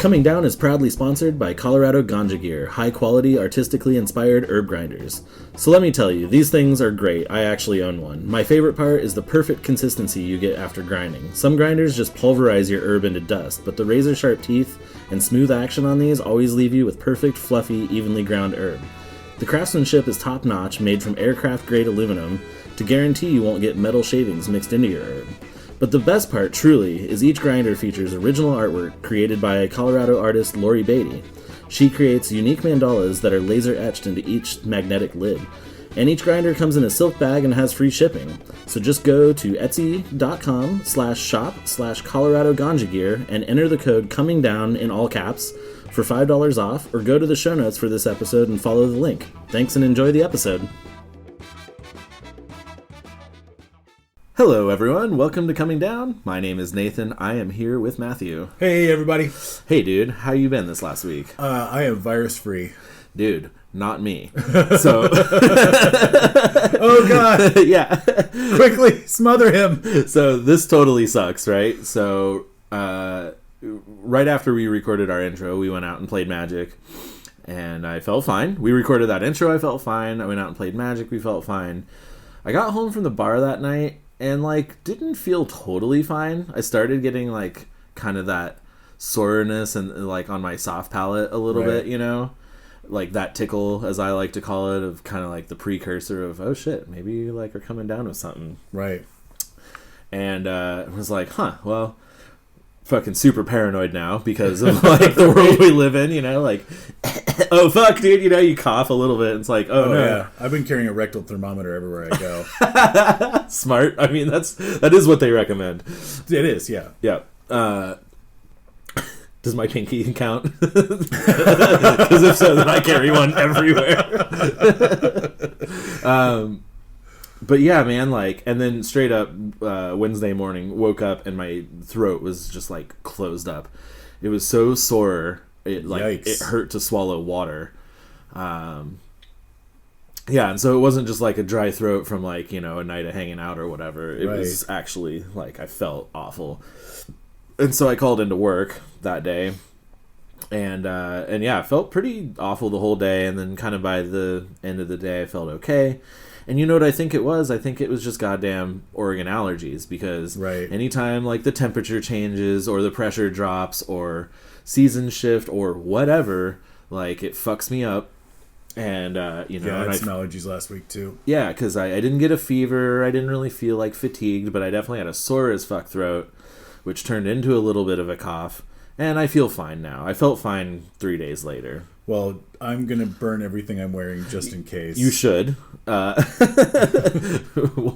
Coming Down is proudly sponsored by Colorado Ganja Gear, high-quality, artistically inspired herb grinders. So let me tell you, these things are great. I actually own one. My favorite part is the perfect consistency you get after grinding. Some grinders just pulverize your herb into dust, but the razor-sharp teeth and smooth action on these always leave you with perfect, fluffy, evenly ground herb. The craftsmanship is top-notch, made from aircraft-grade aluminum, to guarantee you won't get metal shavings mixed into your herb. But the best part, truly, is each grinder features original artwork created by Colorado artist Lori Beatty. She creates unique mandalas that are laser etched into each magnetic lid. And each grinder comes in a silk bag and has free shipping. So just go to etsy.com/shop/Colorado Ganja Gear and enter the code COMINGDOWN in all caps for $5 off, or go to the show notes for this episode and follow the link. Thanks and enjoy the episode. Hello everyone, welcome to Coming Down. My name is Nathan. I am here with Matthew. Hey everybody. Hey dude, how you been this last week? I am virus free. Dude, not me. So oh god. Yeah. Quickly smother him. So this totally sucks, right? So right after we recorded our intro, we went out and played Magic. And I felt fine. We recorded that intro, I felt fine. I went out and played Magic, we felt fine. I got home from the bar that night and, didn't feel totally fine. I started getting, kind of that soreness and, on my soft palate a little bit, you know? That tickle, as I like to call it, of kind of, the precursor of, oh, shit, maybe you, are coming down with something. Right. And I was like, well, fucking super paranoid now because of, the world we live in, you know? Oh, fuck, dude, you know, you cough a little bit, and it's like, oh no. Yeah, I've been carrying a rectal thermometer everywhere I go. Smart. I mean, that is what they recommend. It is, yeah. Yeah. Does my pinky count? Because if so, then I carry one everywhere. But yeah, man, and then straight up Wednesday morning, woke up and my throat was just, closed up. It was so sore. It it hurt to swallow water. Yeah, and so it wasn't just a dry throat from a night of hanging out or whatever. It was actually I felt awful. And so I called into work that day. And yeah, I felt pretty awful the whole day, and then kind of by the end of the day I felt okay. And you know what I think it was? I think it was just goddamn Oregon allergies, because anytime the temperature changes or the pressure drops or season shift or whatever, it fucks me up. And you know, yeah, I had some allergies last week too. Yeah, because I didn't get a fever, I didn't really feel fatigued, but I definitely had a sore as fuck throat, which turned into a little bit of a cough. And I feel fine now. I felt fine 3 days later. Well, I'm gonna burn everything I'm wearing just in case. You should. We'll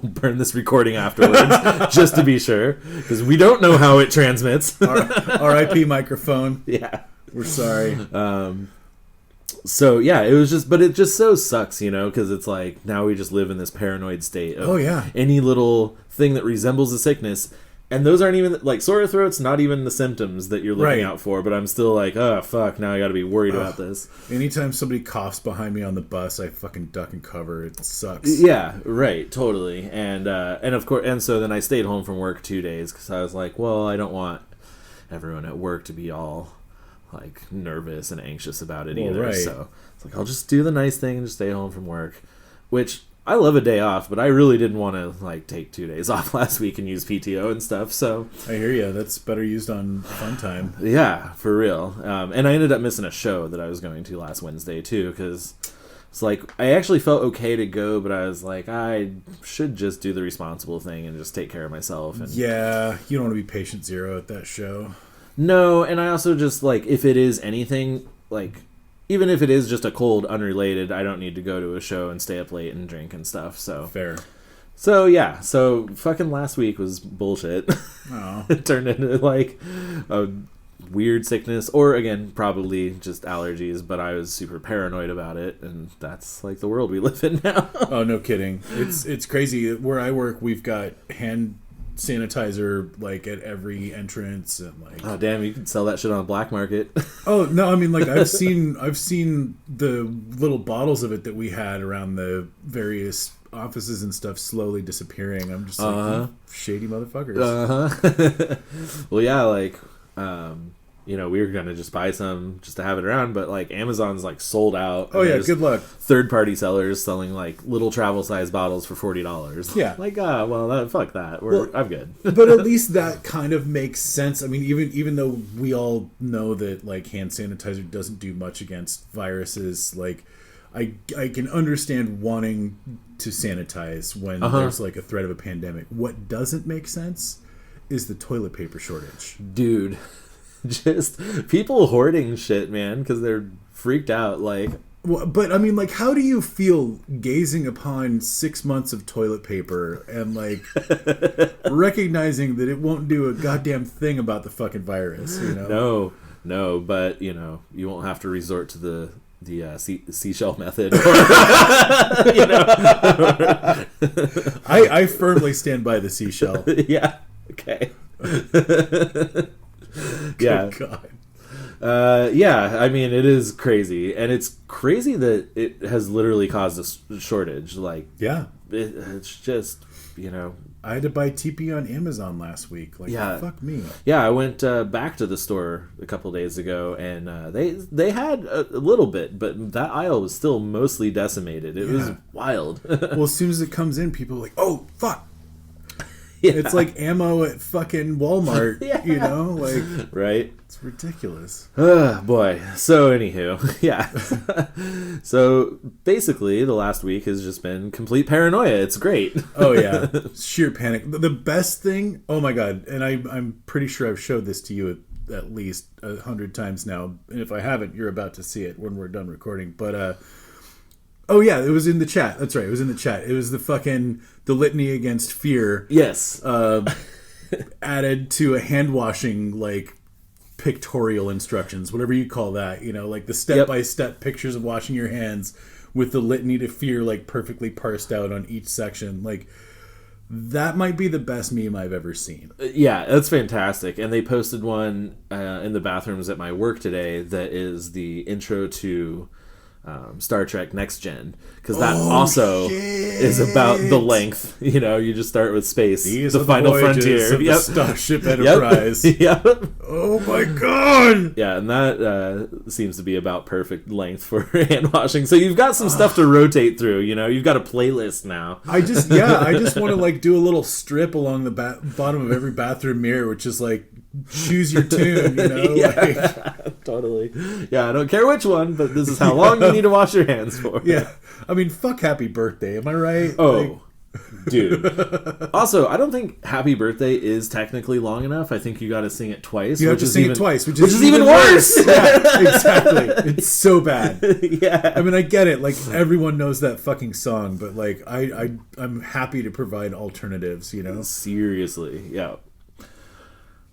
burn this recording afterwards, just to be sure, because we don't know how it transmits. R.I.P. microphone. Yeah, we're sorry. So yeah, it was just, but it just so sucks, you know, because it's now we just live in this paranoid state of any little thing that resembles a sickness. And those aren't even, sore throats, not even the symptoms that you're looking out for. But I'm still oh, fuck, now I got to be worried about this. Anytime somebody coughs behind me on the bus, I fucking duck and cover. It sucks. Yeah, right, totally. And of course, and so then I stayed home from work 2 days because I was well, I don't want everyone at work to be all, nervous and anxious about it either. So it's I'll just do the nice thing and just stay home from work, which... I love a day off, but I really didn't want to take 2 days off last week and use PTO and stuff. So I hear you. That's better used on fun time. Yeah, for real. And I ended up missing a show that I was going to last Wednesday too, because it's I actually felt okay to go, but I was I should just do the responsible thing and just take care of myself. And yeah, you don't want to be patient zero at that show. No, and I also just if it is anything even if it is just a cold, unrelated, I don't need to go to a show and stay up late and drink and stuff. So fair. So yeah, so fucking last week was bullshit. Oh. It turned into a weird sickness, or again, probably just allergies. But I was super paranoid about it, and that's the world we live in now. Oh, no kidding. It's crazy. Where I work, we've got hand sanitizer at every entrance, and oh damn, you could sell that shit on the black market. Oh no, I mean I've seen the little bottles of it that we had around the various offices and stuff slowly disappearing. I'm just shady motherfuckers. Well, yeah, we were gonna just buy some just to have it around, but like Amazon's like sold out. Oh yeah, good luck. Third-party sellers selling like little travel-size bottles for $40. Yeah, like fuck that. I'm good. But at least that kind of makes sense. I mean, even though we all know that like hand sanitizer doesn't do much against viruses, like I can understand wanting to sanitize when there's like a threat of a pandemic. What doesn't make sense is the toilet paper shortage, dude. Just people hoarding shit, man, because they're freaked out. Like, but I mean, like, how do you feel gazing upon 6 months of toilet paper and like recognizing that it won't do a goddamn thing about the fucking virus? No, but you won't have to resort to the seashell method. I firmly stand by the seashell. Yeah. Okay. Yeah. God. I mean, it is crazy, and it's crazy that it has literally caused a shortage. Like, yeah, it's just I had to buy TP on Amazon last week. Like, fuck me. Yeah, I went back to the store a couple days ago, and they had a little bit, but that aisle was still mostly decimated. It was wild. Well, as soon as it comes in, people are like, "Oh, fuck." Yeah. It's like ammo at fucking Walmart, like right. It's ridiculous. Boy. So anywho, yeah. So basically, the last week has just been complete paranoia. It's great. Oh yeah, sheer panic. The best thing. Oh my god! And I'm pretty sure I've showed this to you at least 100 times now. And if I haven't, you're about to see it when we're done recording. But oh yeah, it was in the chat. That's right. It was in the chat. It was the litany against fear. Yes. Added to a hand washing like pictorial instructions, whatever you call that. Like the step by step pictures of washing your hands with the litany to fear like perfectly parsed out on each section. Like that might be the best meme I've ever seen. Yeah, that's fantastic. And they posted one in the bathrooms at my work today that is the intro to Star Trek Next Gen, because that also is about the length. You just start with space, the final frontier of the Starship Enterprise. Yep. Oh my god. Yeah, and that seems to be about perfect length for hand washing. So you've got some stuff to rotate through. You've got a playlist now. I just want to like do a little strip along the bottom of every bathroom mirror, which is like choose your tune. Totally. Yeah, I don't care which one, but this is how long you need to wash your hands for. Yeah. I mean, fuck happy birthday. Am I right? Oh, dude. Also, I don't think happy birthday is technically long enough. I think you got to sing it twice. You have to sing it twice, which is even worse. Yeah, exactly. It's so bad. Yeah. I mean, I get it. Like, everyone knows that fucking song, but like, I'm happy to provide alternatives, Seriously. Yeah.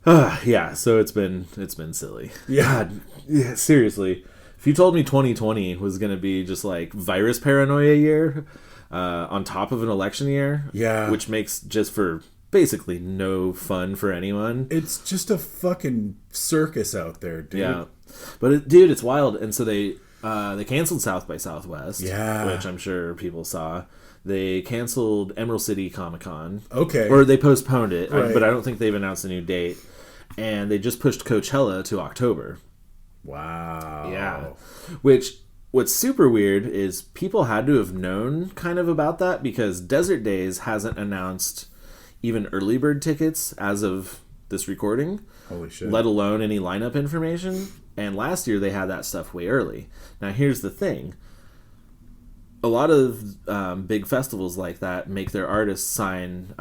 Yeah, so it's been silly. Yeah. God, yeah, seriously. If you told me 2020 was going to be just like virus paranoia year on top of an election year, which makes just for basically no fun for anyone. It's just a fucking circus out there, dude. Yeah. But it's wild. And so they canceled South by Southwest, which I'm sure people saw. They canceled Emerald City Comic-Con. Okay. Or they postponed it, right. But I don't think they've announced a new date. And they just pushed Coachella to October. Wow. Yeah. What's super weird is people had to have known kind of about that, because Desert Days hasn't announced even early bird tickets as of this recording. Holy shit. Let alone any lineup information. And last year they had that stuff way early. Now here's the thing. A lot of big festivals like that make their artists sign,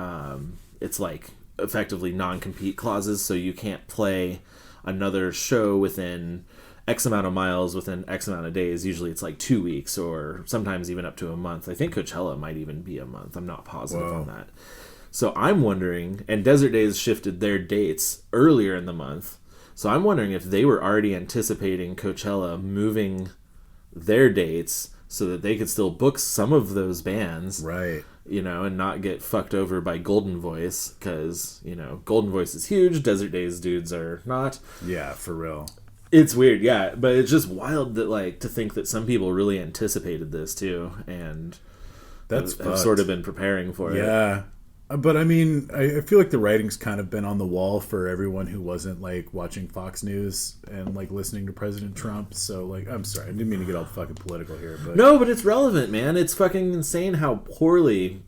it's like effectively non-compete clauses, so you can't play another show within X amount of miles within X amount of days. Usually it's like 2 weeks or sometimes even up to a month. I think Coachella might even be a month. I'm not positive on that. So I'm wondering, and Desert Days shifted their dates earlier in the month, so I'm wondering if they were already anticipating Coachella moving their dates so that they could still book some of those bands. Right. And not get fucked over by Golden Voice, because, Golden Voice is huge, Desert Days dudes are not. Yeah, for real. It's weird, yeah, but it's just wild that, like, to think that some people really anticipated this, too, and that's have sort of been preparing for it. Yeah. But I mean, I feel like the writing's kind of been on the wall for everyone who wasn't like watching Fox News and like listening to President Trump. So like, I'm sorry, I didn't mean to get all fucking political here, but no, but it's relevant, man. It's fucking insane how poorly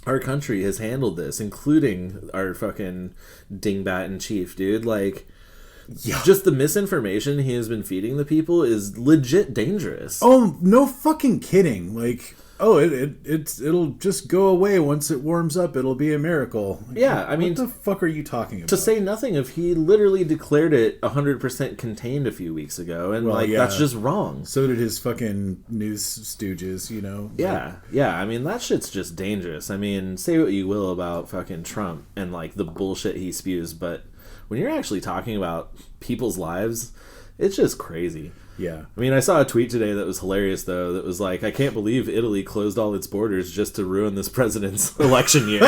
our country has handled this, including our fucking dingbat in chief, dude. Like, yeah. Just the misinformation he has been feeding the people is legit dangerous. Oh, no fucking kidding. Like, oh, it'll just go away once it warms up. It'll be a miracle. Like, yeah, I mean, what the fuck are you talking about? To say nothing of he literally declared it 100% contained a few weeks ago, and that's just wrong. So did his fucking news stooges, you know? Yeah, yeah. I mean, that shit's just dangerous. I mean, say what you will about fucking Trump and like the bullshit he spews, but when you're actually talking about people's lives, it's just crazy. Yeah. I mean, I saw a tweet today that was hilarious, though, that was like, I can't believe Italy closed all its borders just to ruin this president's election year.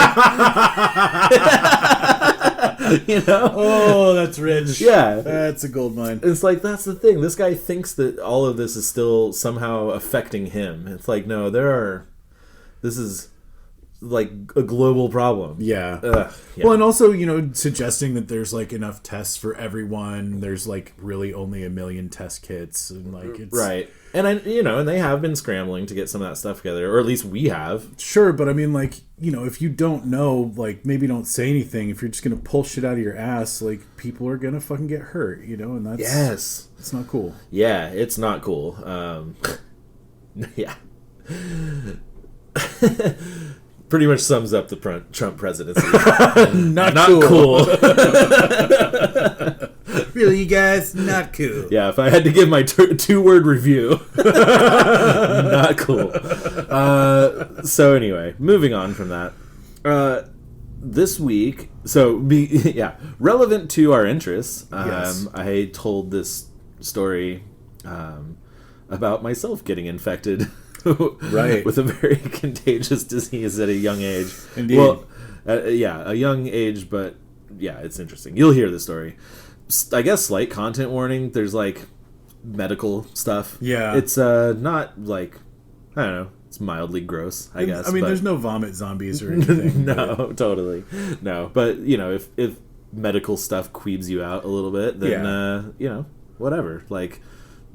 You know? Oh, that's rich. Yeah. That's a gold mine. It's like, that's the thing. This guy thinks that all of this is still somehow affecting him. It's like, no, this is like a global problem. Yeah. Yeah. Well, and also, you know, suggesting that there's like enough tests for everyone. There's like really only 1 million test kits, and like it's right. And and they have been scrambling to get some of that stuff together, or at least we have. Sure, but I mean, like, you know, if you don't know, like, maybe don't say anything. If you're just gonna pull shit out of your ass, like, people are gonna fucking get hurt, you know, and that's it's not cool. Yeah, it's not cool. Yeah. Pretty much sums up the Trump presidency. not cool. Really, you guys? Not cool. Yeah, if I had to give my 2-word review. Not cool. So anyway, moving on from that. This week, relevant to our interests, yes. I told this story about myself getting infected. Right. With a very contagious disease at a young age. Indeed. Well, a young age, but yeah, it's interesting. You'll hear the story. I guess slight content warning. There's like medical stuff. Yeah. It's not like, I don't know. It's mildly gross, I guess. I mean, there's no vomit zombies or anything. No, totally. No, but you know, if medical stuff queebs you out a little bit, then whatever. Like,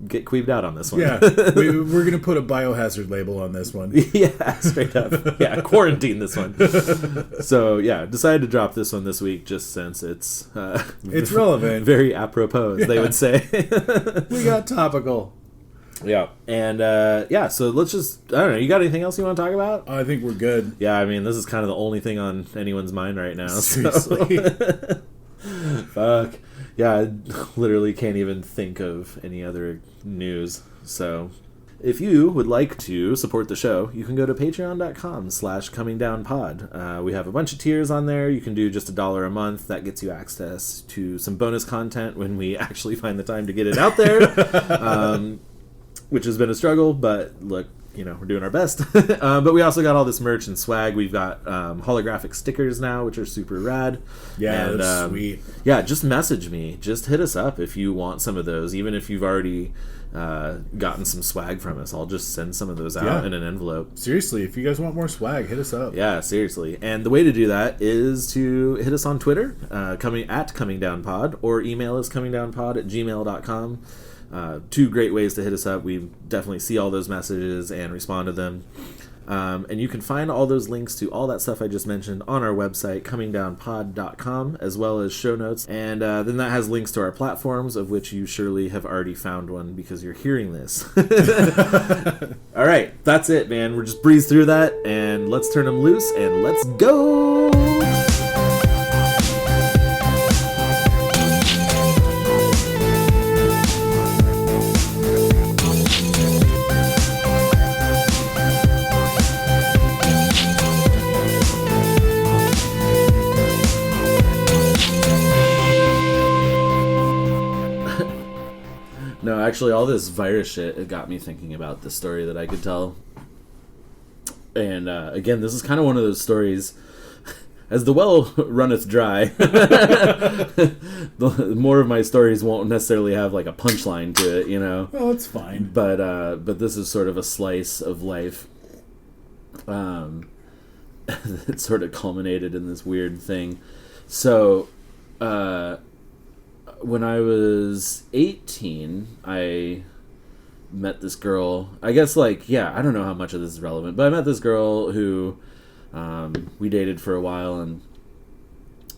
get queebed out on this one. Yeah, we're gonna put a biohazard label on this one. Yeah, straight up. Yeah, quarantine this one. So yeah, decided to drop this one this week just since it's relevant, very apropos, as they would say. We got topical. Yeah, and so let's just, I don't know, you got anything else you want to talk about? I think we're good. Yeah, I mean, this is kind of the only thing on anyone's mind right now. Seriously. So. Fuck. Yeah, I literally can't even think of any other news. So, if you would like to support the show, you can go to patreon.com/comingdownpod. We have a bunch of tiers on there. You can do just $1 a month. That gets you access to some bonus content when we actually find the time to get it out there, which has been a struggle, but look, we're doing our best. But we also got all this merch and swag. We've got holographic stickers now, which are super rad. Yeah, and, that's sweet. Yeah, just message me. Just hit us up if you want some of those. Even if you've already gotten some swag from us, I'll just send some of those out in an envelope. Seriously, if you guys want more swag, hit us up. Yeah, seriously. And the way to do that is to hit us on Twitter, comingdownpod, or email us comingdownpod@gmail.com. 2 great ways to hit us up. We definitely see all those messages and respond to them. And you can find all those links to all that stuff I just mentioned on our website, comingdownpod.com, as well as show notes. And then that has links to our platforms, of which you surely have already found one because you're hearing this. All right, that's it, man. We're just breeze through that, and let's turn them loose, and let's go! No, actually, all this virus shit, it got me thinking about the story that I could tell. And again, this is kind of one of those stories, as the well runneth dry, the more of my stories won't necessarily have like a punchline to it, Well, it's fine. But this is sort of a slice of life. that sort of culminated in this weird thing. So, when I was 18, I met this girl. I guess, like, yeah, I don't know how much of this is relevant, but I met this girl who we dated for a while, and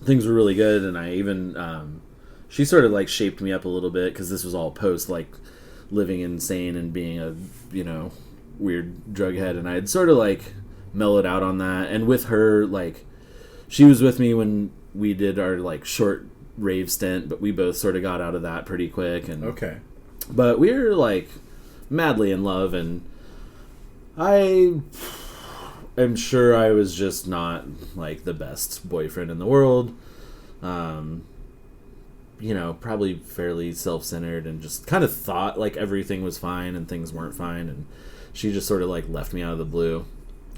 things were really good. And I even she sort of like shaped me up a little bit, because this was all post like living insane and being a weird drug head, and I had sort of like mellowed out on that. And with her, like, she was with me when we did our like short rave stint, but we both sort of got out of that pretty quick. And okay, but we were like madly in love, and I am sure I was just not like the best boyfriend in the world. Probably fairly self-centered, and just kind of thought like everything was fine and things weren't fine, and she just sort of like left me out of the blue.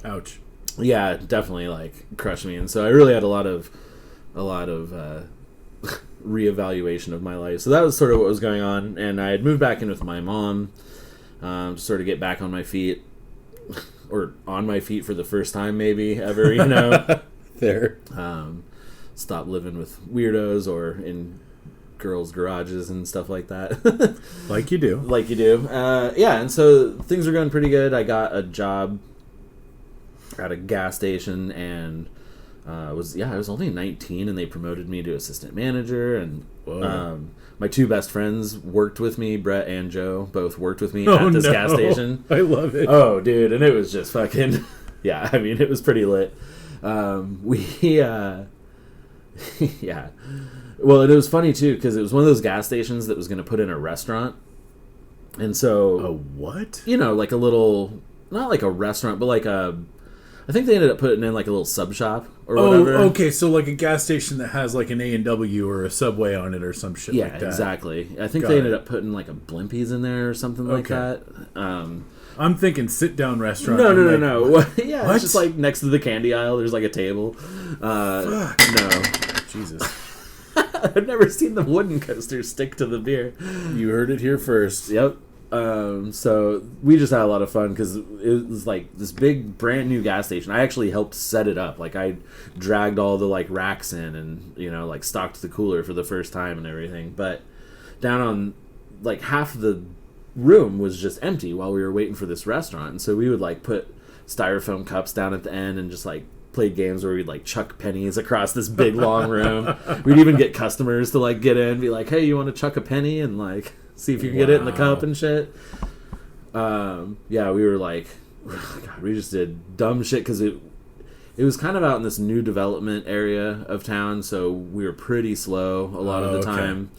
Ouch. Yeah, definitely like crushed me. And so I really had a lot of reevaluation of my life. So that was sort of what was going on, and I had moved back in with my mom to sort of get back on my feet, or on my feet for the first time maybe ever, There. Stop living with weirdos or in girls' garages and stuff like that. Like you do. Yeah, and so things were going pretty good. I got a job at a gas station, and I was only 19, and they promoted me to assistant manager. And my two best friends worked with me. Brett and Joe both worked with me at this gas station. I love it. Oh, dude, and it was just fucking yeah. I mean, it was pretty lit. Yeah. Well, it was funny too, because it was one of those gas stations that was going to put in a restaurant, and so a what? Like a little, not like a restaurant, but like I think they ended up putting in like a little sub shop or whatever. Oh, okay, so like a gas station that has like an A&W or a Subway on it or some shit like that. Yeah, exactly. I think they ended up putting like a Blimpies in there or something like that. I'm thinking sit-down restaurant. No. Yeah, what? It's just like next to the candy aisle, there's like a table. Fuck. No. Jesus. I've never seen the wooden coaster stick to the beer. You heard it here first. Yep. So we just had a lot of fun, because it was like this big brand new gas station. I actually helped set it up. Like, I dragged all the like racks in, and like stocked the cooler for the first time and everything. But down on like half the room was just empty while we were waiting for this restaurant. And so we would like put styrofoam cups down at the end and just like played games where we'd like chuck pennies across this big long room. We'd even get customers to like get in, be like, hey, you want to chuck a penny, and like see if you can get it in the cup and shit. Yeah, we were like, God, we just did dumb shit, because it was kind of out in this new development area of town, so we were pretty slow a lot of the time.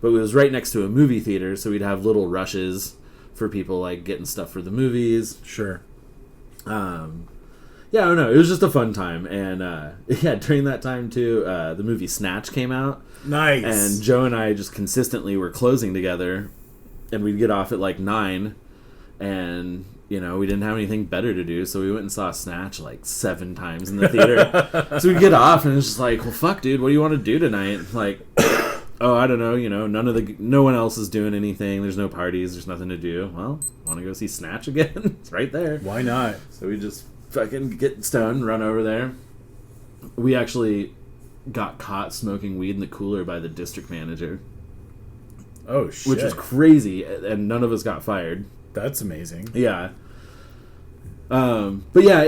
But it was right next to a movie theater, so we'd have little rushes for people like getting stuff for the movies. Sure. Yeah, I don't know. It was just a fun time. And yeah, during that time too, the movie Snatch came out. Nice. And Joe and I just consistently were closing together, and we'd get off at like 9, and we didn't have anything better to do, so we went and saw Snatch like 7 times in the theater. So we'd get off, and it's just like, well, fuck, dude, what do you want to do tonight? Like, oh, I don't know, no one else is doing anything. There's no parties. There's nothing to do. Well, want to go see Snatch again? It's right there. Why not? So we just fucking get stoned, run over there. We actually got caught smoking weed in the cooler by the district manager. Oh, shit. Which was crazy, and none of us got fired. That's amazing. Yeah. But yeah,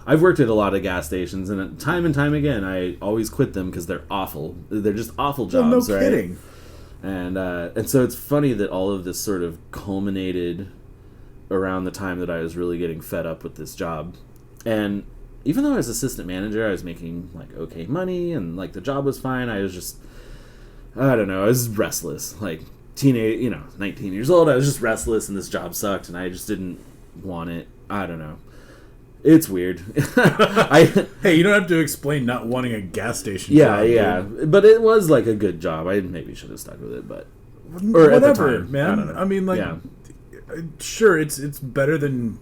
I've worked at a lot of gas stations, and time again, I always quit them because they're awful. They're just awful jobs, no kidding. Right? And so it's funny that all of this sort of culminated around the time that I was really getting fed up with this job. And even though I was assistant manager, I was making like okay money, and like the job was fine. I was just, I don't know, I was restless. Like 19 years old, I was just restless, and this job sucked, and I just didn't want it. I don't know. It's weird. Hey, you don't have to explain not wanting a gas station job. Yeah. But it was like a good job. I maybe should have stuck with it, but or whatever, at the time, man. I mean, like, sure, it's better than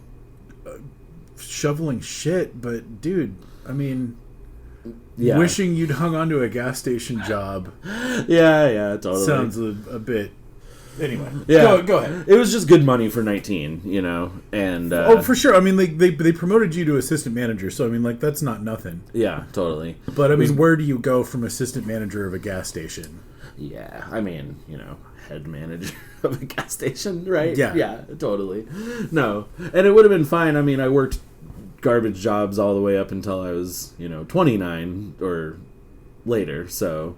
shoveling shit, but dude, I mean, wishing you'd hung onto a gas station job. Yeah, totally. Sounds a bit Anyway, Yeah. go ahead. It was just good money for 19, and For sure. I mean, they promoted you to assistant manager, so I mean, that's not nothing. yeah, totally. But I mean, where do you go from assistant manager of a gas station? Yeah, I mean, head manager of a gas station, right? Yeah, totally. No, and it would have been fine. I mean, I worked garbage jobs all the way up until I was 29 or later. So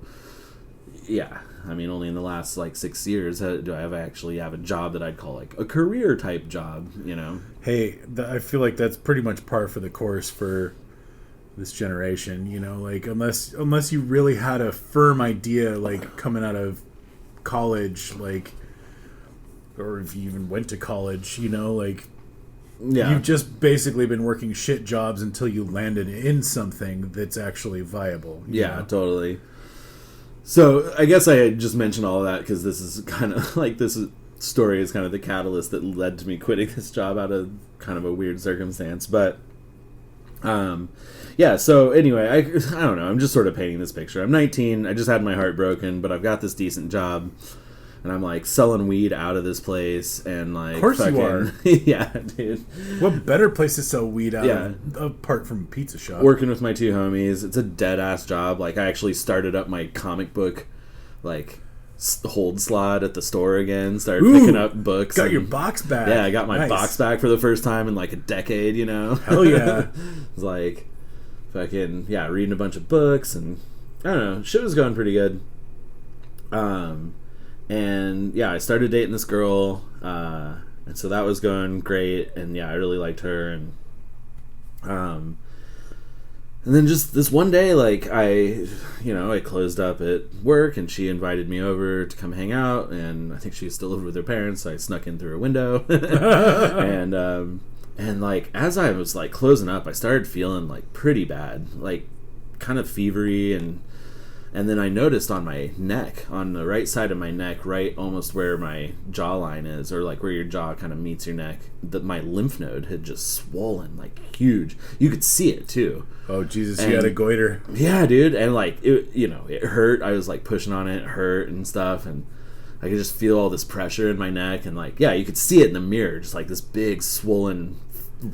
yeah, I mean, only in the last 6 years do I actually have a job that I'd call a career type job. Hey, I feel like that's pretty much par for the course for this generation. Unless you really had a firm idea coming out of college, or if you even went to college, Yeah. you've just basically been working shit jobs until you landed in something that's actually viable. Yeah, totally. So I guess I just mentioned all of that because this is kind of story is kind of the catalyst that led to me quitting this job out of kind of a weird circumstance. But yeah, so anyway, I don't know. I'm just sort of painting this picture. I'm 19. I just had my heart broken, but I've got this decent job. And I'm selling weed out of this place, and of course you are. Yeah, dude. What better place to sell weed out of, apart from a pizza shop? Working with my two homies. It's a dead ass job. I actually started up my comic book hold slot at the store again. Started picking up books. Got your box back. Yeah, I got my box back for the first time in a decade. Hell yeah. It's fucking reading a bunch of books, and I don't know. Shit was going pretty good. And yeah, I started dating this girl, and so that was going great, and yeah, I really liked her, and then just this one day, I closed up at work, and she invited me over to come hang out, and I think she still lived with her parents, so I snuck in through a window, and as I was closing up, I started feeling pretty bad, kind of fevery, and then I noticed on my neck, on the right side of my neck, right almost where my jawline is, or where your jaw kind of meets your neck, that my lymph node had just swollen, huge. You could see it too. Oh Jesus, you had a goiter. Yeah, dude, and it hurt. I was pushing on it, hurt and stuff, and I could just feel all this pressure in my neck, and you could see it in the mirror, just this big swollen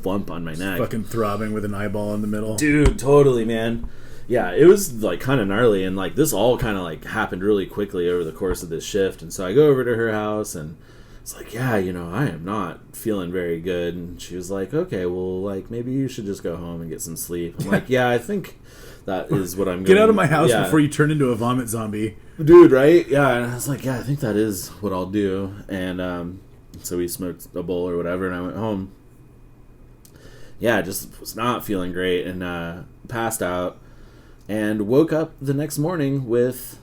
lump on my neck, fucking throbbing with an eyeball in the middle. Dude, totally, man. Yeah, it was kind of gnarly, and this all kind of happened really quickly over the course of this shift. And so I go over to her house, and it's I am not feeling very good. And she was like, okay, well, maybe you should just go home and get some sleep. I'm yeah, I think that is what I'm going to get out of my house before you turn into a vomit zombie, dude. Right? Yeah, and I was yeah, I think that is what I'll do. And so we smoked a bowl or whatever, and I went home. Yeah, just was not feeling great, and passed out. And woke up the next morning with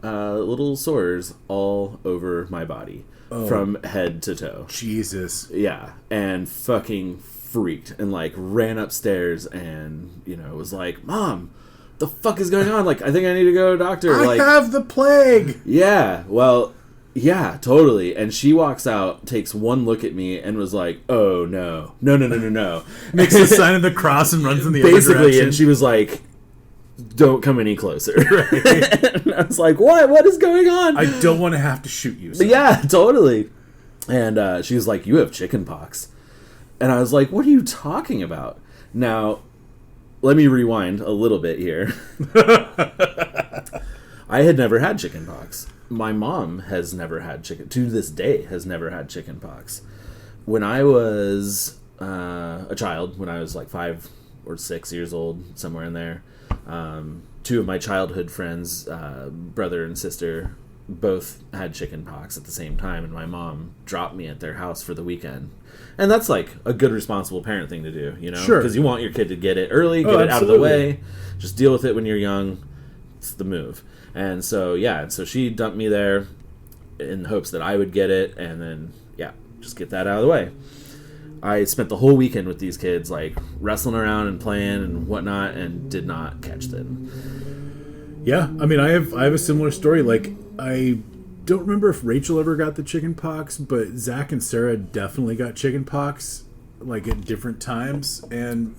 little sores all over my body, from head to toe. Jesus. Yeah, and fucking freaked, and ran upstairs, and was Mom, the fuck is going on? I think I need to go to a doctor. I have the plague. Yeah, well, yeah, totally. And she walks out, takes one look at me, and was oh no. Makes the sign of the cross and runs in the other direction. And she was don't come any closer. Right. And I was what is going on? I don't want to have to shoot you. So. Yeah, totally. And she was you have chicken pox. And I was what are you talking about? Now, let me rewind a little bit here. I had never had chicken pox. My mom has never had to this day, has never had chicken pox. When I was a child, when I was 5 or 6 years old, somewhere in there, two of my childhood friends, brother and sister, both had chicken pox at the same time, and my mom dropped me at their house for the weekend. And that's a good responsible parent thing to do, Sure. Because you want your kid to get it early, get it out of the way, just deal with it when you're young. It's the move. And so, yeah, so she dumped me there in hopes that I would get it, and then, yeah, just get that out of the way. I spent the whole weekend with these kids, wrestling around and playing and whatnot, and did not catch them. Yeah, I mean, I have a similar story. I don't remember if Rachel ever got the chicken pox, but Zach and Sarah definitely got chicken pox, at different times. And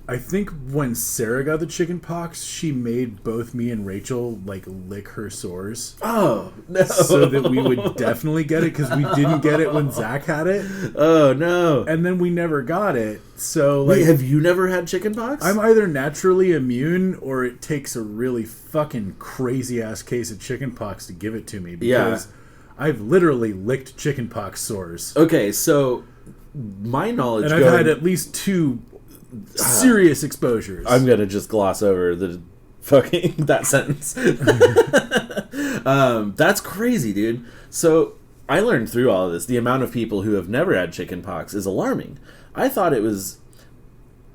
I think when Sarah got the chicken pox, she made both me and Rachel like lick her sores. Oh no! So that we would definitely get it, because we didn't get it when Zach had it. Oh no! And then we never got it. So wait, have you never had chicken pox? I'm either naturally immune, or it takes a really fucking crazy ass case of chicken pox to give it to me. Because I've literally licked chicken pox sores. Okay, so my knowledge, and I've had at least 2 serious exposures. I'm gonna just gloss over the fucking that sentence. That's crazy, dude. So I learned through all of this, the amount of people who have never had chicken pox is alarming. I thought it was,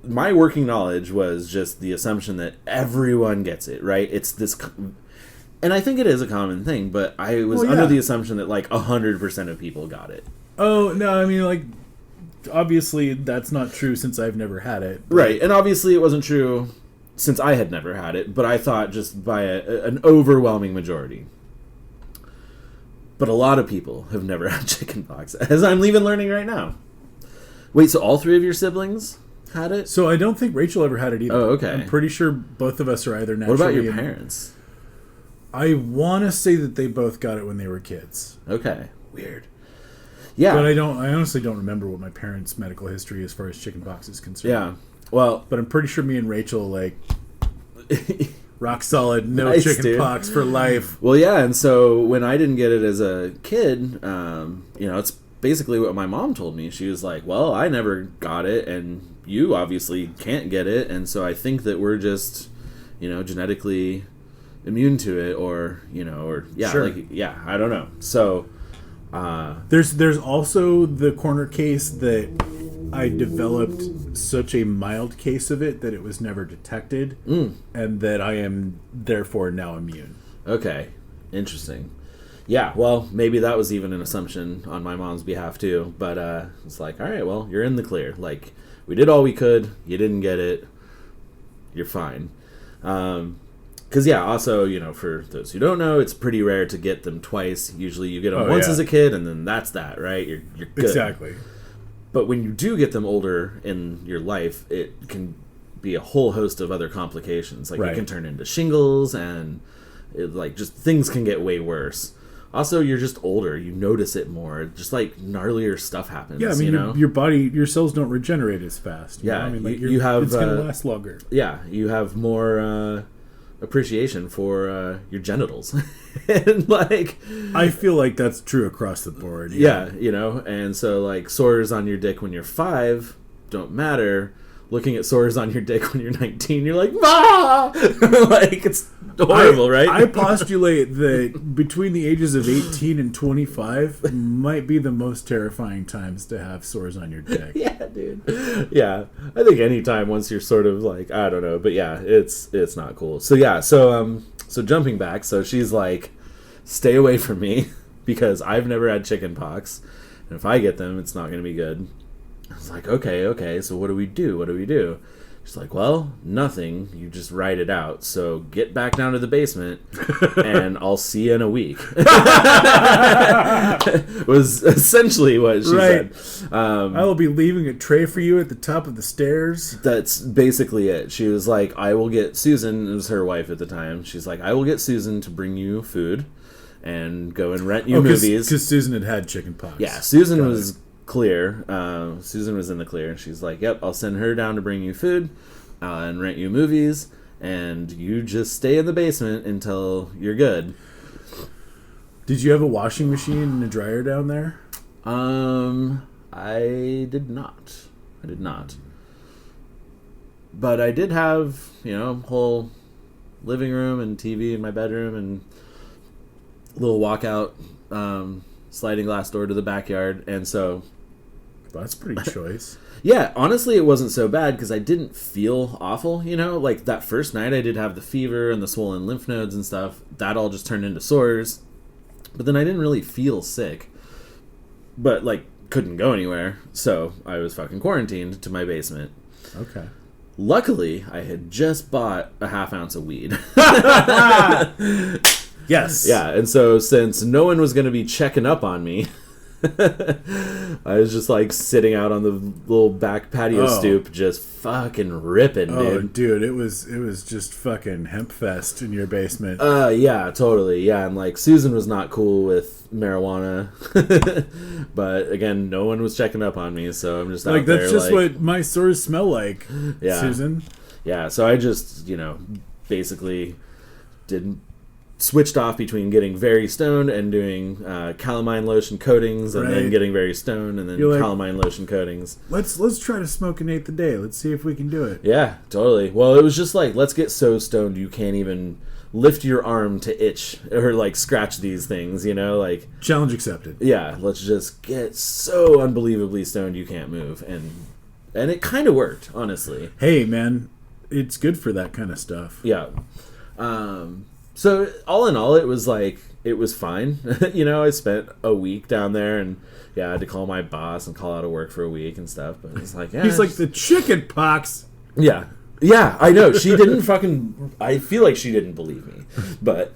my working knowledge was just the assumption that everyone gets it, right? It's this, and I think it is a common thing, but I was under the assumption that like 100% of people got it. Oh no, I mean, like, obviously that's not true since I've never had it. Right, and obviously it wasn't true since I had never had it, but I thought just by an overwhelming majority. But a lot of people have never had chickenpox, as I'm even learning right now. Wait, so all 3 of your siblings had it? So I don't think Rachel ever had it either. Oh, okay. I'm pretty sure both of us are either naturally... What about your parents? I want to say that they both got it when they were kids. Okay, weird. Yeah. But I honestly don't remember what my parents' medical history as far as chickenpox is concerned. Yeah. Well, but I'm pretty sure me and Rachel, like, rock solid, no nice, chickenpox for life. Well, yeah, and so when I didn't get it as a kid, it's basically what my mom told me. She was like, well, I never got it, and you obviously can't get it, and so I think that we're just, genetically immune to it, or, sure. I don't know. So... There's also the corner case that I developed such a mild case of it that it was never detected, and that I am therefore now immune. Okay, interesting. Yeah, well, maybe that was even an assumption on my mom's behalf too, but it's like, all right, well, you're in the clear. Like, we did all we could, you didn't get it, you're fine. Because, also, for those who don't know, it's pretty rare to get them twice. Usually you get them once as a kid, and then that's that, right? You're good. Exactly. But when you do get them older in your life, it can be a whole host of other complications. Like, it can turn into shingles, and, just things can get way worse. Also, you're just older. You notice it more. Just, gnarlier stuff happens, Yeah, I mean, your body, your cells don't regenerate as fast. You know? I mean, you have... It's going to last longer. Yeah, you have more... appreciation for your genitals. And I feel like that's true across the board. Yeah, and so sores on your dick when you're 5 don't matter. Looking at sores on your dick when you're 19, you're like, ah! It's horrible, right? I postulate that between the ages of 18 and 25 might be the most terrifying times to have sores on your dick. Yeah, dude. Yeah. I think any time once you're sort of I don't know, but yeah, it's not cool. So yeah, so jumping back, so she's like, stay away from me because I've never had chicken pox, and if I get them, it's not going to be good. I was like, okay, so what do we do? She's like, well, nothing. You just write it out. So get back down to the basement, and I'll see you in a week. Was essentially what she said. I will be leaving a tray for you at the top of the stairs. That's basically it. She was like, I will get Susan, it was her wife at the time. She's like, I will get Susan to bring you food and go and rent you movies. Because Susan had chicken pox. Yeah, Susan was... clear. Susan was in the clear, and she's like, yep, I'll send her down to bring you food and rent you movies, and you just stay in the basement until you're good. Did you have a washing machine and a dryer down there? I did not. But I did have, whole living room and TV in my bedroom and a little walkout sliding glass door to the backyard, and so... That's pretty choice. Yeah, honestly, it wasn't so bad because I didn't feel awful, that first night I did have the fever and the swollen lymph nodes and stuff. That all just turned into sores. But then I didn't really feel sick. But, couldn't go anywhere. So I was fucking quarantined to my basement. Okay. Luckily, I had just bought a half ounce of weed. Yes. Yeah, and so since no one was going to be checking up on me... I was just like sitting out on the little back patio stoop, just fucking ripping, dude. Oh, dude, it was just fucking hemp fest in your basement. Yeah, totally. Yeah, and like Susan was not cool with marijuana, but again, no one was checking up on me, so I'm just out like there. That's just like, what my stores smell like. Yeah, Susan. Yeah, so I just basically switched off between getting very stoned and doing calamine lotion coatings, and then getting very stoned and then calamine lotion coatings. Let's try to smoke an eighth a day. Let's see if we can do it. Yeah, totally. Well, it was just like, let's get so stoned you can't even lift your arm to itch or like scratch these things, like challenge accepted. Yeah, let's just get so unbelievably stoned you can't move, and it kind of worked, honestly. Hey, man, it's good for that kind of stuff. Yeah. So all in all, it was fine. I spent a week down there, and I had to call my boss and call out of work for a week and stuff. But it's like, he's like the chicken pox. Yeah, I know. She didn't I feel like she didn't believe me, but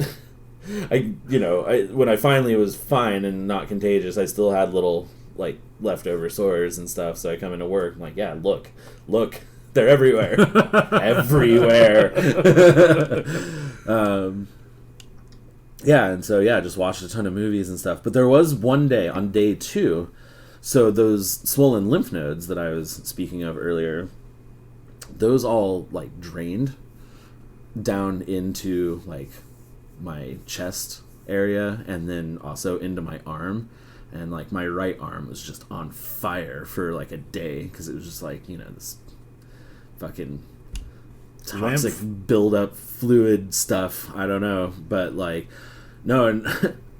when I finally was fine and not contagious, I still had little like leftover sores and stuff. So I come into work, I'm like, yeah, look. They're everywhere. Everywhere. And so, just watched a ton of movies and stuff. But there was one day, on day 2, so those swollen lymph nodes that I was speaking of earlier, those all, like, drained down into, like, my chest area and then also into my arm. And, like, my right arm was just on fire for, like, a day because it was just, like, this fucking toxic buildup fluid stuff. I don't know, but like, no, and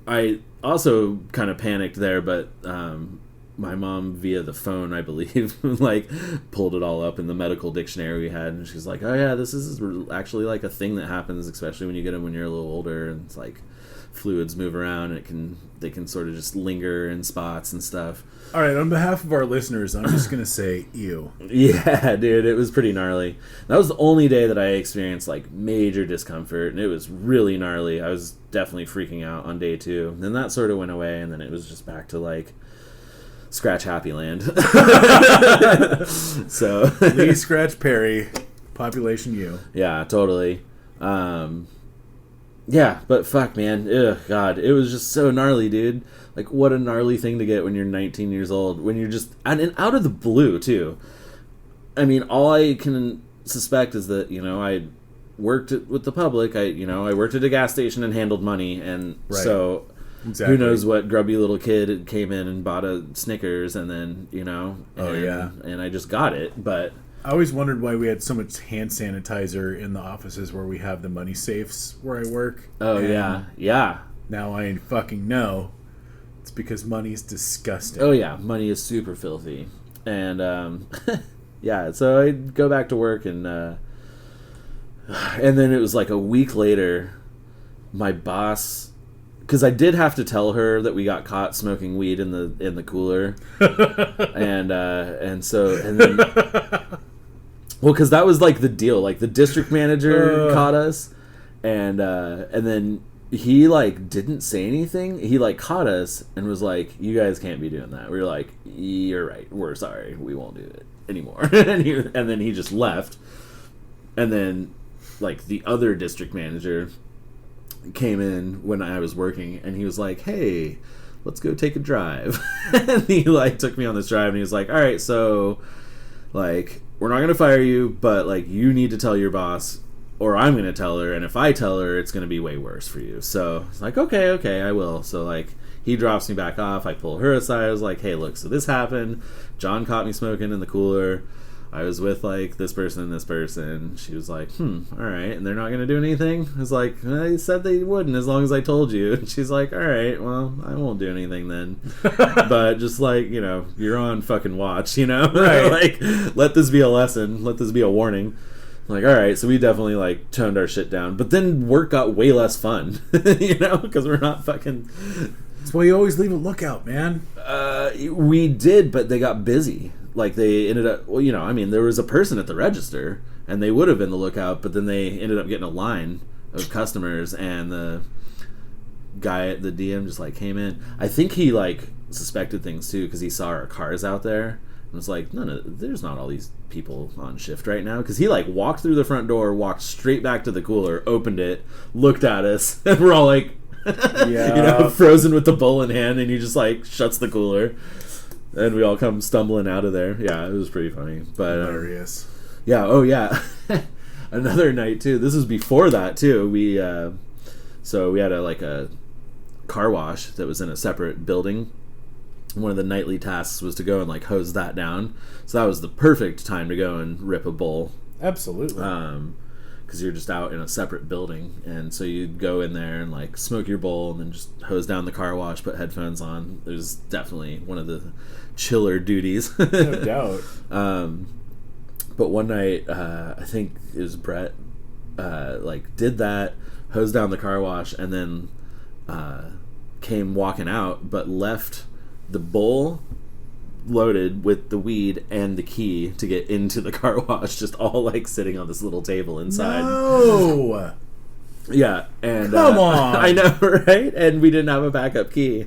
I also kind of panicked there, but my mom via the phone, I believe, like pulled it all up in the medical dictionary we had, and she's like, oh yeah, this is actually like a thing that happens, especially when you get them when you're a little older, and it's like fluids move around and they can sort of just linger in spots and stuff. All right, on behalf of our listeners, I'm just going to say ew. Yeah, dude, it was pretty gnarly. That was the only day that I experienced, like, major discomfort, and it was really gnarly. I was definitely freaking out on day 2. Then that sort of went away, and then it was just back to, like, Scratch Happy Land. So Lee Scratch Perry, population U. Yeah, totally. Yeah, but fuck, man. Ugh, God, it was just so gnarly, dude. Like, what a gnarly thing to get when you're 19 years old. When you're just... And out of the blue, too. I mean, all I can suspect is that, I worked with the public. I worked at a gas station and handled money. And so, who knows what grubby little kid came in and bought a Snickers and then, and I just got it. But... I always wondered why we had so much hand sanitizer in the offices where we have the money safes where I work. Oh, yeah. Now I fucking know. It's because money's disgusting. Oh, yeah. Money is super filthy. And, so I go back to work, and then it was like a week later, my boss... Because I did have to tell her that we got caught smoking weed in the cooler. and then... Well, because that was like the deal. Like the district manager caught us, and then he like didn't say anything. He like caught us and was like, "You guys can't be doing that." We were like, "You're right. We're sorry. We won't do it anymore." and then he just left. And then like the other district manager came in when I was working, and he was like, "Hey, let's go take a drive." And he like took me on this drive, and he was like, "All right, so like." We're not going to fire you, but, like, you need to tell your boss, or I'm going to tell her, and if I tell her, it's going to be way worse for you. So, it's like, okay, I will. So, like, he drops me back off. I pull her aside. I was like, hey, look, so this happened. John caught me smoking in the cooler. I was with, like, this person and this person. She was like, all right, and they're not going to do anything? I was like, I said they wouldn't as long as I told you. And she's like, all right, well, I won't do anything then. But just, like, you're on fucking watch, Right. Like, let this be a lesson. Let this be a warning. I'm like, all right, so we definitely, like, toned our shit down. But then work got way less fun, because we're not fucking... That's why you always leave a lookout, man. We did, but they got busy. Like, they ended up... Well, there was a person at the register, and they would have been the lookout, but then they ended up getting a line of customers, and guy at the DM just like came in. I think he like suspected things too because he saw our cars out there and was like, no, there's not all these people on shift right now, because he like walked through the front door, walked straight back to the cooler, opened it, looked at us, and we're all like, frozen with the bowl in hand, and he just like shuts the cooler, and we all come stumbling out of there. Yeah, it was pretty funny. But hilarious. Oh yeah. Another night too. This was before that too. We so we had a car wash that was in a separate building. One of the nightly tasks was to go and like hose that down. So that was the perfect time to go and rip a bowl. Absolutely. Because you're just out in a separate building, and so you'd go in there and like smoke your bowl and then just hose down the car wash, put headphones on. It was definitely one of the chiller duties. No doubt. But one night, I think it was Brett, like did that, hosed down the car wash, and then came walking out, but left the bowl loaded with the weed and the key to get into the car wash, just all like sitting on this little table inside. No! Yeah, and come on! I know, right? And we didn't have a backup key.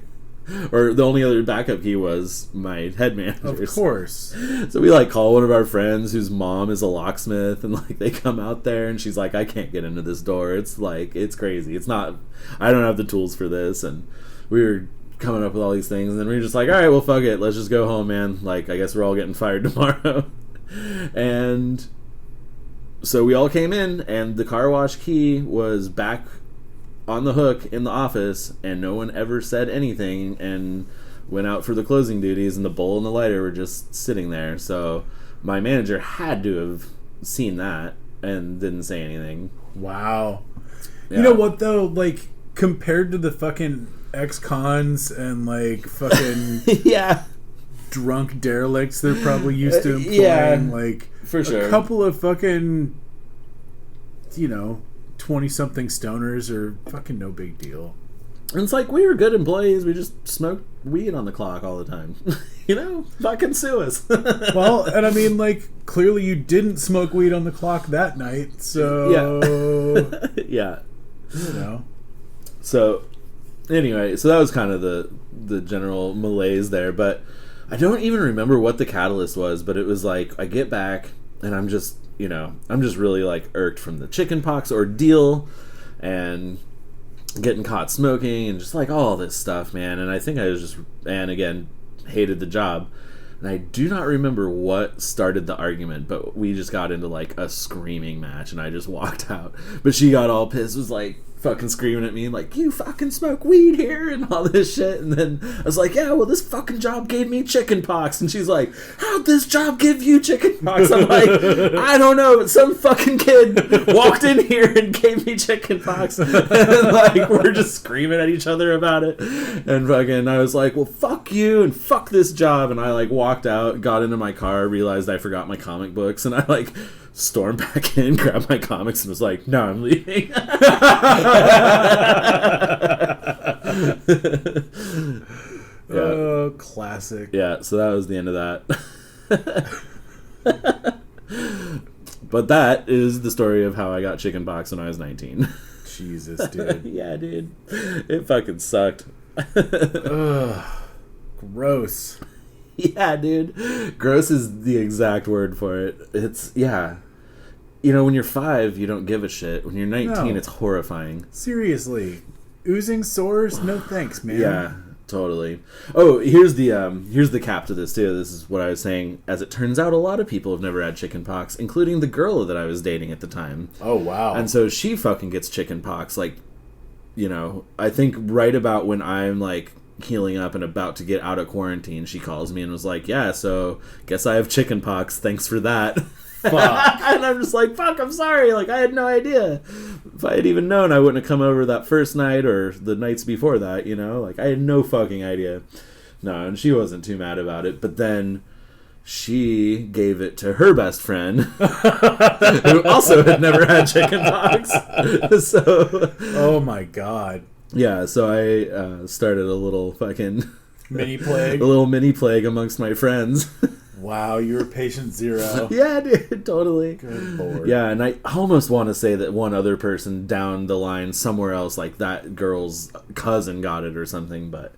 Or the only other backup key was my head manager's. Of course. So we like call one of our friends whose mom is a locksmith, and like they come out there and she's like, I can't get into this door. It's like, it's crazy. It's not, I don't have the tools for this. And we were coming up with all these things, and then we were just like, all right, well, fuck it. Let's just go home, man. Like, I guess we're all getting fired tomorrow. And so we all came in, and the car wash key was back on the hook in the office, and no one ever said anything, and went out for the closing duties, and the bowl and the lighter were just sitting there. So my manager had to have seen that and didn't say anything. Wow. Yeah. You know what though, like compared to the fucking ex-cons and like fucking yeah, drunk derelicts they're probably used to employing, like for sure, a couple of fucking 20-something stoners are fucking no big deal. And it's like, we were good employees, we just smoked weed on the clock all the time. Fucking sue us. Well, and I mean, like, clearly you didn't smoke weed on the clock that night, so yeah. Yeah. So anyway, so that was kind of the general malaise there, but I don't even remember what the catalyst was, but it was like, I get back and I'm just really like irked from the chickenpox ordeal and getting caught smoking and just like all this stuff, man. And I think I was just, and again, hated the job. And I do not remember what started the argument, but we just got into like a screaming match, and I just walked out. But she got all pissed, was like fucking screaming at me like, you fucking smoke weed here and all this shit. And then I was like, yeah, well, this fucking job gave me chickenpox. And she's like, how'd this job give you chickenpox? I'm like, I don't know, but some fucking kid walked in here and gave me chickenpox. And like, we're just screaming at each other about it. And fucking, I was like, well, fuck you and fuck this job. And I like walked out, got into my car, realized I forgot my comic books, and I like stormed back in, grabbed my comics, and was like, no, I'm leaving. Oh, classic. Yeah, so that was the end of that. But that is the story of how I got chickenpox when I was 19. Jesus, dude. Yeah, dude. It fucking sucked. Ugh. Gross. Yeah, dude. Gross is the exact word for it. It's, yeah. When you're 5, you don't give a shit. When you're 19, It's horrifying. Seriously. Oozing sores? No thanks, man. Yeah, totally. Oh, here's the cap to this, too. This is what I was saying. As it turns out, a lot of people have never had chickenpox, including the girl that I was dating at the time. Oh, wow. And so she fucking gets chickenpox, like, I think right about when I'm, like, healing up and about to get out of quarantine, she calls me and was like, yeah, so guess I have chickenpox, thanks for that. Fuck. And I'm just like, fuck, I'm sorry, like, I had no idea. If I had even known, I wouldn't have come over that first night or the nights before that, like, I had no fucking idea. No, and she wasn't too mad about it, but then she gave it to her best friend who also had never had chickenpox. So, oh my god. Yeah, so I started a little fucking mini plague. A little mini plague amongst my friends. Wow, you were patient zero. Yeah, dude, totally. Good Lord. Yeah, and I almost want to say that one other person down the line somewhere else, like that girl's cousin got it or something, but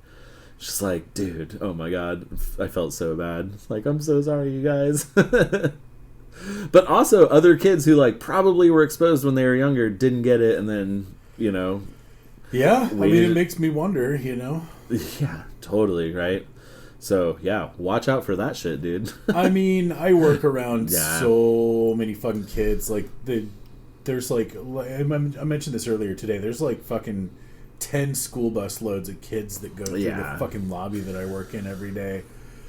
it's just like, dude, oh my god, I felt so bad. It's like, I'm so sorry, you guys. But also other kids who like probably were exposed when they were younger didn't get it, and then, you know. Yeah, I mean, it makes me wonder, you know. Yeah, totally, right? So, yeah, watch out for that shit, dude. I mean, I work around so many fucking kids. Like, there's like, I mentioned this earlier today, there's like fucking 10 school bus loads of kids that go through the fucking lobby that I work in every day.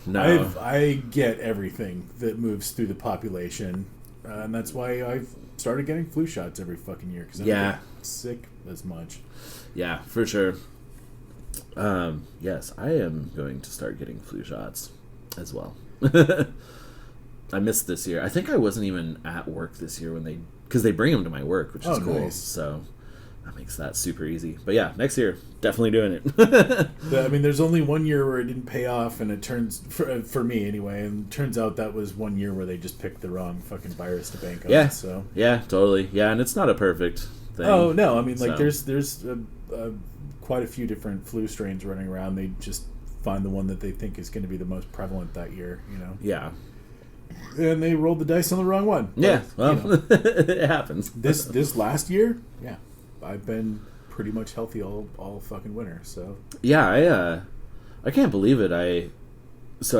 No. I get everything that moves through the population. And that's why I've started getting flu shots every fucking year. Because I don't get sick as much. Yeah, for sure. Yes, I am going to start getting flu shots as well. I missed this year. I think I wasn't even at work this year because they bring them to my work, which is cool. Nice. So that makes that super easy. But yeah, next year, definitely doing it. I mean, there's only 1 year where it didn't pay off, and it turns, for me anyway, and it turns out that was 1 year where they just picked the wrong fucking virus to bank on. Yeah, so. Yeah, totally. Yeah, and it's not a perfect thing. Oh, no, I mean, like, there's quite a few different flu strains running around. They just find the one that they think is going to be the most prevalent that year, you know? Yeah. And they rolled the dice on the wrong one. Yeah, well, you know, it happens. This last year, yeah, I've been pretty much healthy all fucking winter, so. Yeah, I can't believe it. I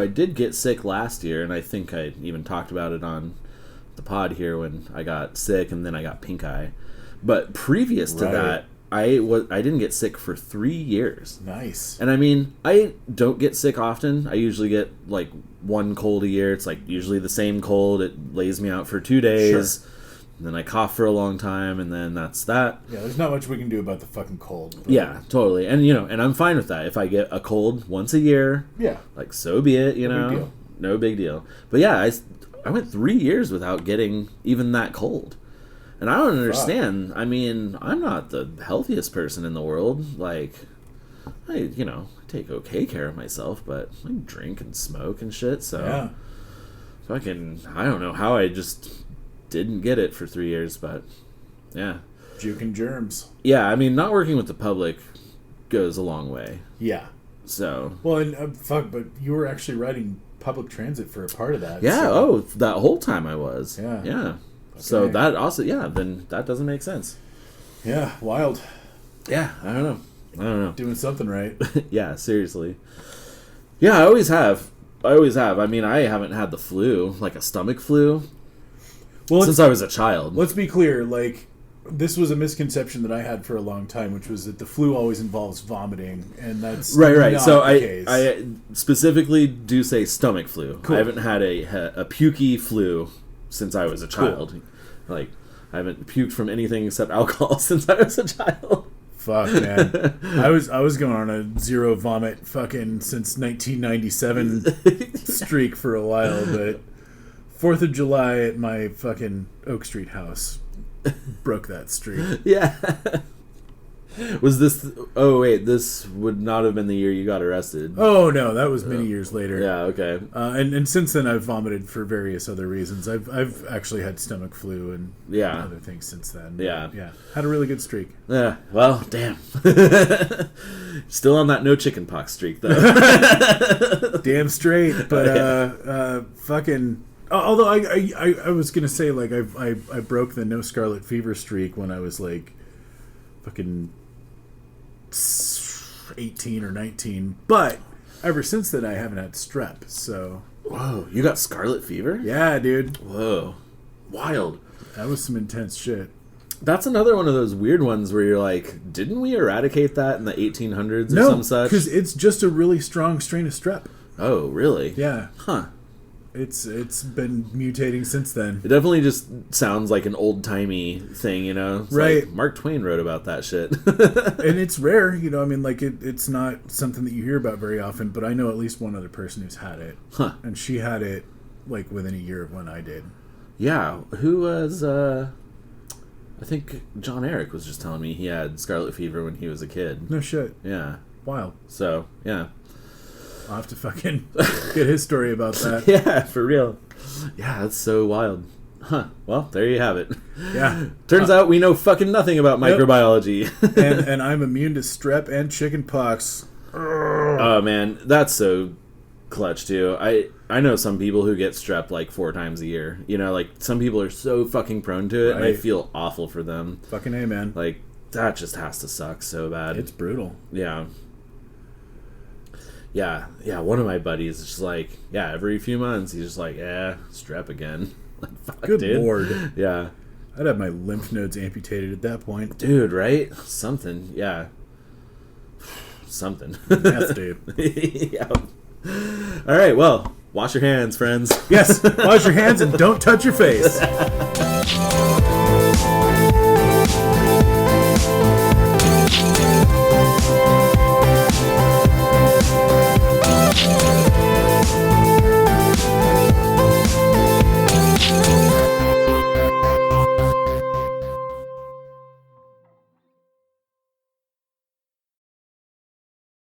did get sick last year, and I think I even talked about it on the pod here when I got sick, and then I got pink eye. But previous to that, I didn't get sick for 3 years. Nice. And I mean, I don't get sick often. I usually get like one cold a year. It's like usually the same cold. It lays me out for 2 days. Sure. And then I cough for a long time, and then that's that. Yeah, there's not much we can do about the fucking cold. But... Yeah, totally. And, you know, and I'm fine with that. If I get a cold once a year, like, so be it, you know. Big deal. No big deal. But yeah, I went 3 years without getting even that cold. And I don't understand. I mean, I'm not the healthiest person in the world. Like, I take okay care of myself, but I drink and smoke and shit, so I don't know how I just didn't get it for 3 years, but yeah. Juking germs. Yeah, I mean, not working with the public goes a long way. Yeah. So. Well, and but you were actually riding public transit for a part of that. Yeah, so. That whole time I was. Yeah. Yeah. Okay. So that also, then that doesn't make sense. Yeah, wild. Yeah, I don't know. Doing something right. Yeah, seriously. Yeah, I always have. I mean, I haven't had the flu, like a stomach flu, since I was a child. Let's be clear, like, this was a misconception that I had for a long time, which was that the flu always involves vomiting, and that's right. Not so the case. I specifically do say stomach flu. Cool. I haven't had a pukey flu since I was a child. Cool. Like, I haven't puked from anything except alcohol since I was a child. Fuck, man. I was going on a zero vomit fucking since 1997 streak for a while, but 4th of July at my fucking Oak Street house broke that streak. Yeah. Was this... Oh, wait. This would not have been the year you got arrested. Oh, no. That was many years later. Yeah, okay. And since then, I've vomited for various other reasons. I've actually had stomach flu and other things since then. Yeah. Yeah. Had a really good streak. Yeah. Well, damn. Still on that no chicken pox streak, though. Damn straight. But fucking... Although I was going to say, like, I broke the no scarlet fever streak when I was, like, fucking 18 or 19, but ever since then I haven't had strep, so... Whoa, you got scarlet fever? Yeah, dude. Whoa. Wild. That was some intense shit. That's another one of those weird ones where you're like, didn't we eradicate that in the 1800s or some such? Because it's just a really strong strain of strep. Oh, really? Yeah. Huh. It's been mutating since then. It definitely just sounds like an old-timey thing, you know? It's right. Like Mark Twain wrote about that shit. And it's rare, you know? I mean, like, it's not something that you hear about very often, but I know at least one other person who's had it. Huh. And she had it, like, within a year of when I did. Yeah. Who was, I think John Eric was just telling me he had scarlet fever when he was a kid. No shit. Yeah. Wild. So, yeah. I'll have to fucking get his story about that. Yeah, for real. Yeah, that's so wild. Huh. Well, there you have it. Yeah. Turns out we know fucking nothing about microbiology. and I'm immune to strep and chicken pox. Oh, man. That's so clutch, too. I know some people who get strep like 4 times a year. You know, like, some people are so fucking prone to it, and I feel awful for them. Fucking A, man. Like, that just has to suck so bad. It's brutal. Yeah. Yeah, one of my buddies is just like, every few months, he's just like, strep again. Like, fuck, Good dude. Lord. Yeah. I'd have my lymph nodes amputated at that point. Dude, right? Something, yeah. Something. Yes, dude. Yeah. All right, well, wash your hands, friends. Yes, wash your hands and don't touch your face.